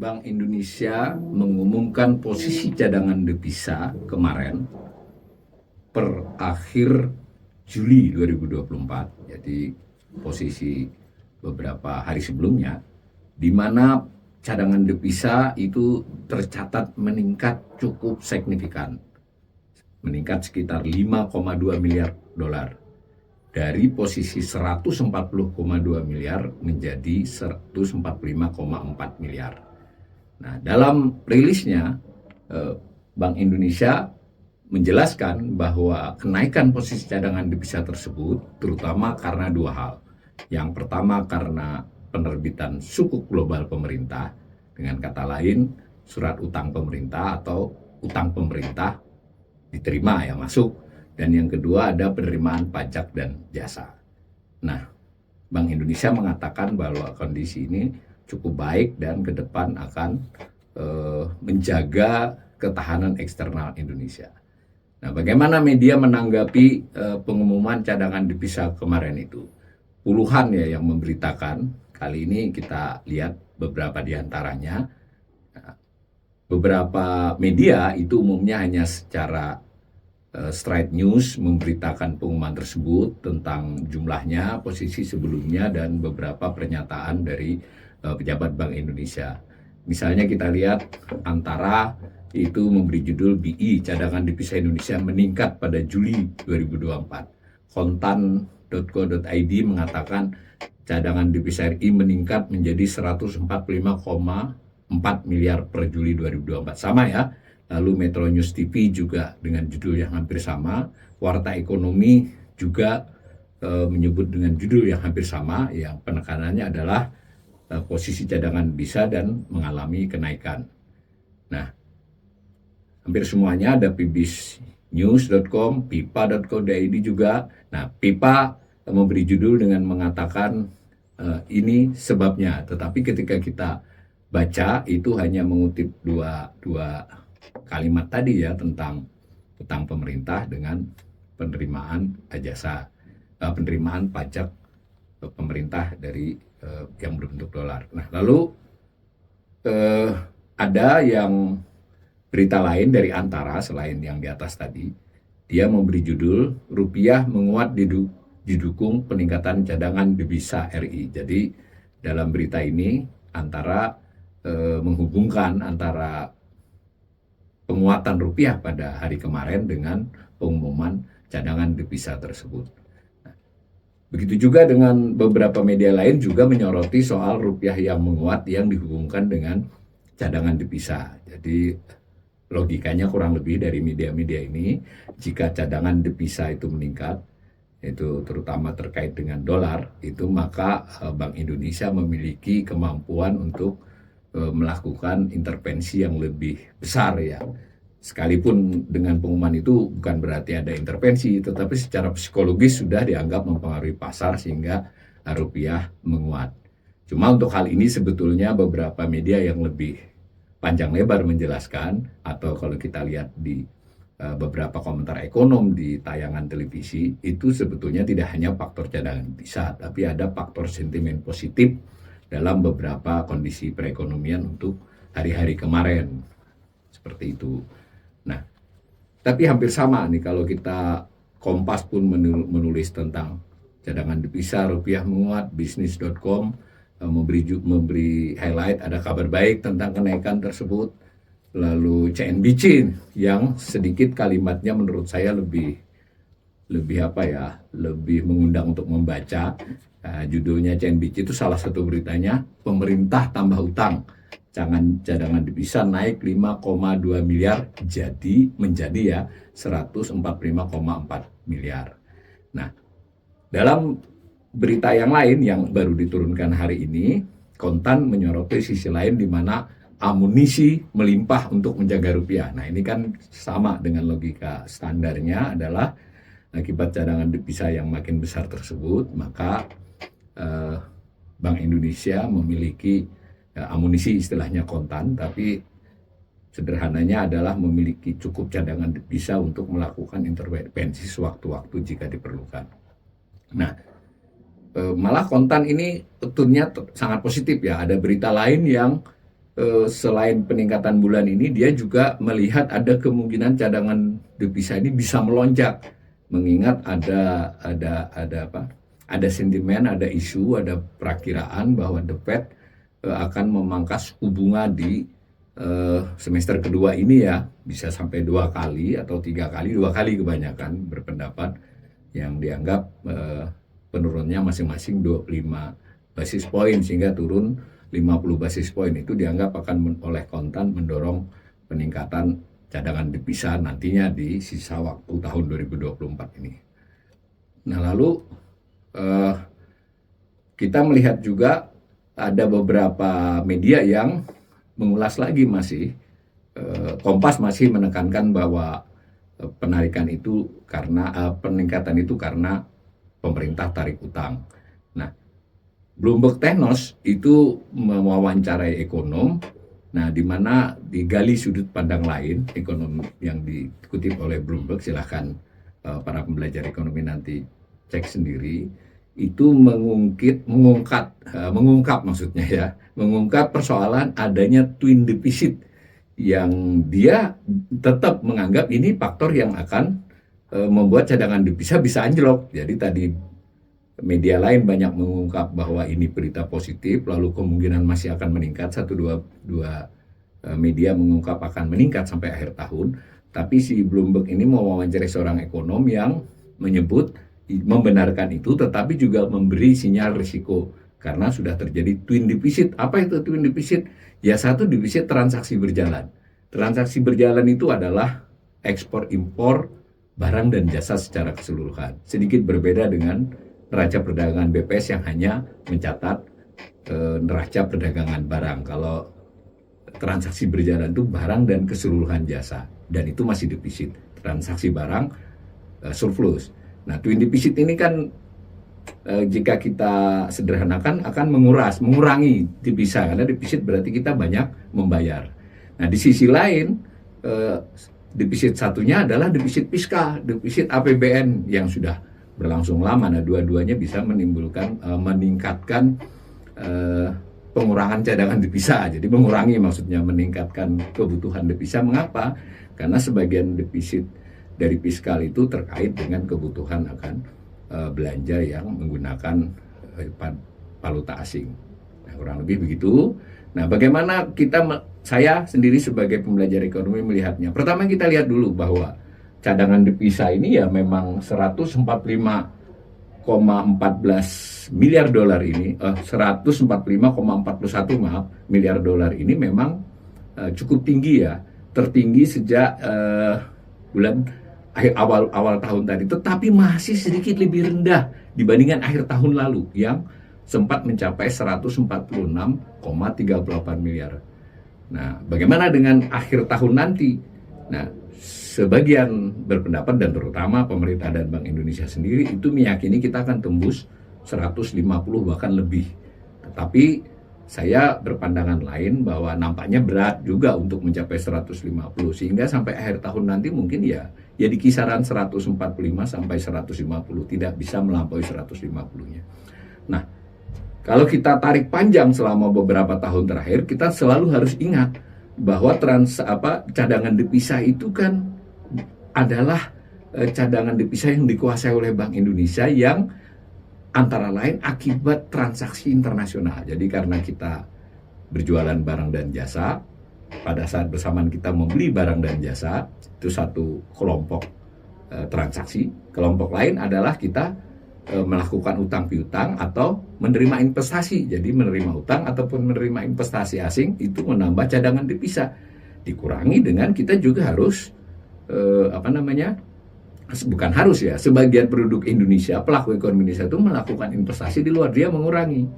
Bank Indonesia mengumumkan posisi cadangan devisa kemarin per akhir Juli 2024, jadi posisi beberapa hari sebelumnya, di mana cadangan devisa itu tercatat meningkat cukup signifikan, meningkat sekitar 5,2 miliar dolar dari posisi 140,2 miliar menjadi 145,4 miliar. Nah, dalam rilisnya, Bank Indonesia menjelaskan bahwa kenaikan posisi cadangan devisa tersebut terutama karena dua hal. Yang pertama karena penerbitan sukuk global pemerintah, dengan kata lain surat utang pemerintah atau utang pemerintah diterima yang masuk. Dan yang kedua ada penerimaan pajak dan jasa. Nah, Bank Indonesia mengatakan bahwa kondisi ini cukup baik dan ke depan akan menjaga ketahanan eksternal Indonesia. Nah, bagaimana media menanggapi pengumuman cadangan devisa kemarin itu? Puluhan ya yang memberitakan. Kali ini kita lihat beberapa di antaranya. Nah, beberapa media itu umumnya hanya secara straight news memberitakan pengumuman tersebut tentang jumlahnya, posisi sebelumnya, dan beberapa pernyataan dari pejabat Bank Indonesia. Misalnya kita lihat Antara itu memberi judul BI cadangan devisa Indonesia meningkat pada Juli 2024. Kontan.co.id mengatakan cadangan devisa RI meningkat menjadi 145,4 miliar per Juli 2024. Sama ya. Lalu Metro News TV juga dengan judul yang hampir sama. Warta Ekonomi juga menyebut dengan judul yang hampir sama, yang penekanannya adalah posisi cadangan devisa dan mengalami kenaikan. Nah, hampir semuanya ada pbisnews.com, pipa.co.id juga. Nah, Pipa memberi judul dengan mengatakan ini sebabnya. Tetapi ketika kita baca itu hanya mengutip dua kalimat tadi ya tentang utang pemerintah dengan penerimaan jasa, penerimaan pajak pemerintah dari yang berbentuk dolar. Nah, lalu ada yang berita lain dari Antara selain yang di atas tadi. Dia memberi judul rupiah menguat didukung peningkatan cadangan devisa RI. Jadi dalam berita ini Antara menghubungkan antara penguatan rupiah pada hari kemarin dengan pengumuman cadangan devisa tersebut. Nah, begitu juga dengan beberapa media lain juga menyoroti soal rupiah yang menguat yang dihubungkan dengan cadangan devisa. Jadi logikanya kurang lebih dari media-media ini, jika cadangan devisa itu meningkat, itu terutama terkait dengan dolar, itu maka Bank Indonesia memiliki kemampuan untuk melakukan intervensi yang lebih besar ya. Sekalipun dengan pengumuman itu bukan berarti ada intervensi, tetapi secara psikologis sudah dianggap mempengaruhi pasar sehingga rupiah menguat. Cuma untuk hal ini sebetulnya beberapa media yang lebih panjang lebar menjelaskan, atau kalau kita lihat di beberapa komentar ekonom di tayangan televisi, itu sebetulnya tidak hanya faktor cadangan devisa, tapi ada faktor sentimen positif dalam beberapa kondisi perekonomian untuk hari-hari kemarin. Seperti itu. Nah, tapi hampir sama nih kalau kita Kompas pun menulis tentang cadangan devisa rupiah menguat, bisnis.com memberi highlight ada kabar baik tentang kenaikan tersebut. Lalu CNBC yang sedikit kalimatnya menurut saya lebih mengundang untuk membaca. Judulnya CNBC itu salah satu beritanya, pemerintah tambah utang, cadangan devisa naik 5,2 miliar menjadi ya 145,4 miliar. Nah, dalam berita yang lain yang baru diturunkan hari ini, Kontan menyoroti sisi lain di mana amunisi melimpah untuk menjaga rupiah. Nah, ini kan sama dengan logika standarnya adalah akibat cadangan devisa yang makin besar tersebut, maka Bank Indonesia memiliki amunisi, istilahnya kontan, tapi sederhananya adalah memiliki cukup cadangan devisa untuk melakukan intervensi sewaktu-waktu jika diperlukan. Nah, malah kontan ini tentunya sangat positif ya. Ada berita lain yang selain peningkatan bulan ini, dia juga melihat ada kemungkinan cadangan devisa ini bisa melonjak, mengingat ada apa? Ada sentimen, ada isu, ada perakiraan bahwa The Fed akan memangkas suku bunga di semester kedua ini ya, bisa sampai 2 kali atau 3 kali, 2 kali kebanyakan berpendapat, yang dianggap penurunnya masing-masing 25 basis point sehingga turun 50 basis point. Itu dianggap akan oleh kontan mendorong peningkatan cadangan devisa nantinya di sisa waktu tahun 2024 ini. Nah, lalu kita melihat juga ada beberapa media yang mengulas lagi, masih Kompas masih menekankan bahwa penarikan itu karena peningkatan itu karena pemerintah tarik utang. Nah, Bloomberg Technos itu mewawancarai ekonom, nah di mana digali sudut pandang lain ekonom yang dikutip oleh Bloomberg. Silahkan para pembelajar ekonomi nanti cek sendiri. Itu mengungkap maksudnya ya, mengungkap persoalan adanya twin deficit yang dia tetap menganggap ini faktor yang akan membuat cadangan devisa bisa anjlok. Jadi tadi media lain banyak mengungkap bahwa ini berita positif, lalu kemungkinan masih akan meningkat. Dua media mengungkap akan meningkat sampai akhir tahun. Tapi si Bloomberg ini mewawancarai seorang ekonom yang menyebut membenarkan itu, tetapi juga memberi sinyal risiko karena sudah terjadi twin deficit. Apa itu twin deficit? Ya, satu defisit transaksi berjalan. Transaksi berjalan itu adalah ekspor impor barang dan jasa secara keseluruhan. Sedikit berbeda dengan neraca perdagangan BPS yang hanya mencatat neraca perdagangan barang. Kalau transaksi berjalan itu barang dan keseluruhan jasa, dan itu masih defisit. Transaksi barang surplus. Nah, twin deficit ini kan jika kita sederhanakan akan mengurangi devisa, karena defisit berarti kita banyak membayar. Nah, di sisi lain defisit satunya adalah defisit fiskal, defisit APBN yang sudah berlangsung lama. Nah, dua-duanya bisa meningkatkan pengurangan cadangan devisa. Jadi mengurangi, maksudnya meningkatkan kebutuhan devisa. Mengapa? Karena sebagian defisit dari fiskal itu terkait dengan kebutuhan akan belanja yang menggunakan valuta asing. Nah, kurang lebih begitu. Nah, bagaimana saya sendiri sebagai pembelajar ekonomi melihatnya? Pertama, kita lihat dulu bahwa cadangan devisa ini ya memang 145,14 miliar dolar ini, 145,41 miliar dolar ini memang cukup tinggi ya, tertinggi sejak bulan awal tahun tadi, tetapi masih sedikit lebih rendah dibandingkan akhir tahun lalu yang sempat mencapai 146,38 miliar. Nah, bagaimana dengan akhir tahun nanti? Nah, sebagian berpendapat dan terutama pemerintah dan Bank Indonesia sendiri itu meyakini kita akan tembus 150 bahkan lebih. Tetapi saya berpandangan lain bahwa nampaknya berat juga untuk mencapai 150, sehingga sampai akhir tahun nanti mungkin ya di kisaran 145 sampai 150, tidak bisa melampaui 150-nya. Nah, kalau kita tarik panjang selama beberapa tahun terakhir, kita selalu harus ingat bahwa cadangan devisa itu kan adalah cadangan devisa yang dikuasai oleh Bank Indonesia yang antara lain akibat transaksi internasional. Jadi karena kita berjualan barang dan jasa, pada saat bersamaan kita membeli barang dan jasa, itu satu kelompok transaksi. Kelompok lain adalah kita melakukan utang piutang atau menerima investasi. Jadi menerima utang ataupun menerima investasi asing itu menambah cadangan devisa. Dikurangi dengan kita juga harus bukan harus ya, sebagian penduduk Indonesia, pelaku ekonomi Indonesia itu melakukan investasi di luar, dia mengurangi.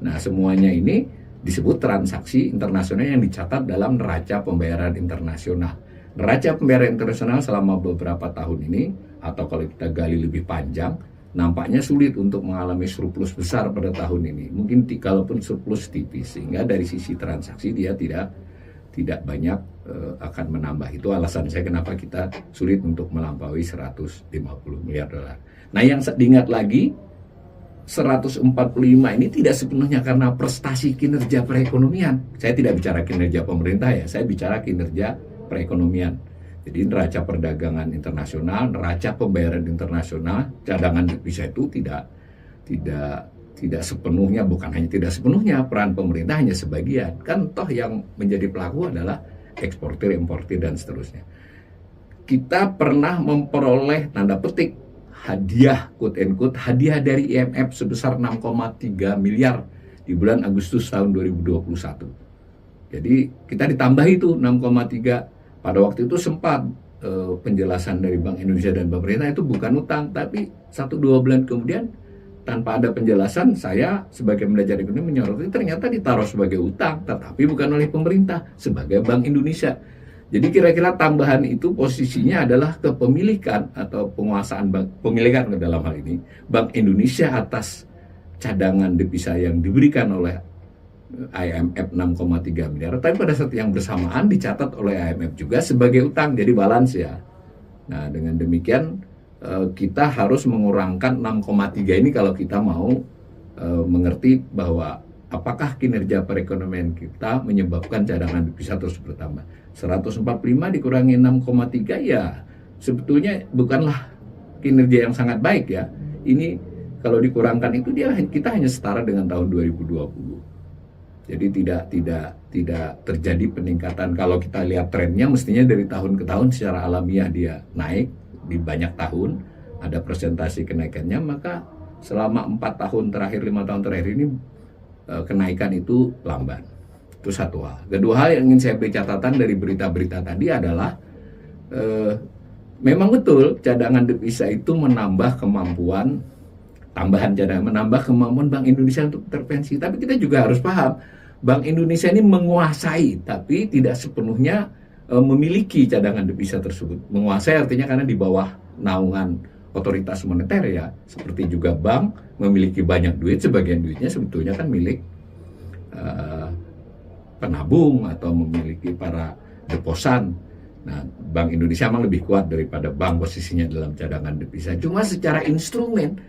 Nah, semuanya ini disebut transaksi internasional yang dicatat dalam neraca pembayaran internasional. Neraca pembayaran internasional selama beberapa tahun ini, atau kalau kita gali lebih panjang, nampaknya sulit untuk mengalami surplus besar pada tahun ini. Mungkin kalaupun surplus tipis, sehingga dari sisi transaksi dia tidak banyak akan menambah. Itu alasan saya kenapa kita sulit untuk melampaui 150 miliar dolar. Nah, yang diingat lagi 145 ini tidak sepenuhnya karena prestasi kinerja perekonomian. Saya tidak bicara kinerja pemerintah ya, saya bicara kinerja perekonomian. Jadi neraca perdagangan internasional, neraca pembayaran internasional, cadangan devisa itu tidak sepenuhnya, bukan hanya tidak sepenuhnya, peran pemerintah hanya sebagian. Kan toh yang menjadi pelaku adalah eksportir, importir, dan seterusnya. Kita pernah memperoleh tanda petik hadiah, quote and quote, hadiah dari IMF sebesar 6,3 miliar di bulan Agustus tahun 2021. Jadi kita ditambah itu 6,3. Pada waktu itu sempat penjelasan dari Bank Indonesia dan pemerintah itu bukan utang, tapi 1-2 bulan kemudian tanpa ada penjelasan, saya sebagai belajar ekonomi menyoroti ternyata ditaruh sebagai utang, tetapi bukan oleh pemerintah, sebagai Bank Indonesia. Jadi kira-kira tambahan itu posisinya adalah kepemilikan atau penguasaan pemilikan dalam hal ini Bank Indonesia atas cadangan devisa yang diberikan oleh IMF 6,3 miliar. Tapi pada saat yang bersamaan dicatat oleh IMF juga sebagai utang, jadi balance ya. Nah dengan demikian kita harus mengurangkan 6,3 ini kalau kita mau mengerti bahwa apakah kinerja perekonomian kita menyebabkan cadangan devisa terus bertambah. 145 dikurangi 6,3 ya sebetulnya bukanlah kinerja yang sangat baik ya. Ini kalau dikurangkan itu kita hanya setara dengan tahun 2020. Jadi tidak terjadi peningkatan. Kalau kita lihat trennya mestinya dari tahun ke tahun secara alamiah dia naik di banyak tahun, ada presentasi kenaikannya, maka selama 4 tahun terakhir, 5 tahun terakhir ini kenaikan itu lamban. Itu satu hal. Kedua hal yang ingin saya beri catatan dari berita-berita tadi adalah memang betul cadangan devisa itu menambah kemampuan, tambahan cadangan menambah kemampuan Bank Indonesia untuk intervensi. Tapi kita juga harus paham, Bank Indonesia ini menguasai, tapi tidak sepenuhnya memiliki cadangan devisa tersebut. Menguasai artinya karena di bawah naungan otoritas moneter ya, seperti juga bank memiliki banyak duit, sebagian duitnya sebetulnya kan milik penabung atau memiliki para deposan. Nah, Bank Indonesia memang lebih kuat daripada bank posisinya dalam cadangan devisa. Cuma secara instrumen,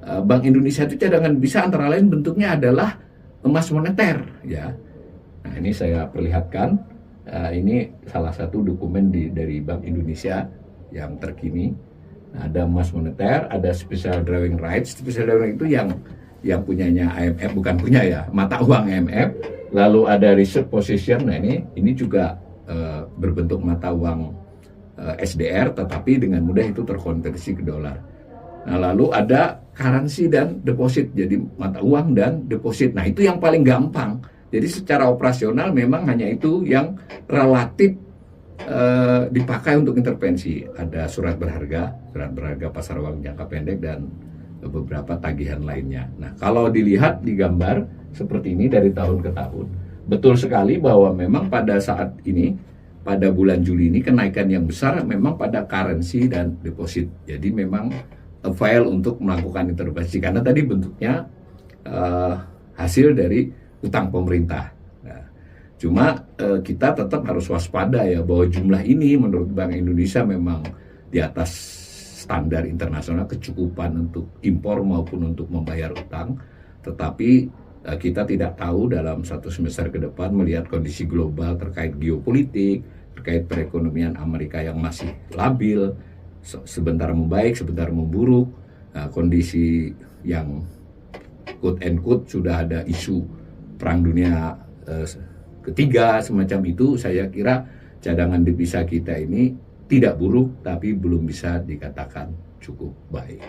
Bank Indonesia itu cadangan devisa antara lain bentuknya adalah emas moneter ya. Nah, ini saya perlihatkan. Ini salah satu dokumen dari Bank Indonesia yang terkini. Nah, ada emas moneter, ada special drawing rights. Special drawing itu yang punyanya IMF, bukan punya ya, mata uang IMF. Lalu ada reserve position. Nah ini juga berbentuk mata uang SDR, tetapi dengan mudah itu terkonversi ke dolar. Nah lalu ada currency dan deposit, jadi mata uang dan deposit. Nah itu yang paling gampang. Jadi secara operasional memang hanya itu yang relatif dipakai untuk intervensi. Ada surat berharga pasar uang jangka pendek dan beberapa tagihan lainnya. Nah kalau dilihat di gambar seperti ini dari tahun ke tahun, betul sekali bahwa memang pada saat ini, pada bulan Juli ini kenaikan yang besar memang pada currency dan deposit. Jadi memang file untuk melakukan intervensi karena tadi bentuknya hasil dari utang pemerintah. Nah, cuma kita tetap harus waspada ya bahwa jumlah ini menurut Bank Indonesia memang di atas standar internasional kecukupan untuk impor maupun untuk membayar utang. Tetapi kita tidak tahu dalam satu semester ke depan melihat kondisi global terkait geopolitik, terkait perekonomian Amerika yang masih labil, sebentar membaik, sebentar memburuk, kondisi yang quote and quote sudah ada isu perang dunia ketiga semacam itu. Saya kira cadangan devisa kita ini tidak buruk tapi belum bisa dikatakan cukup baik.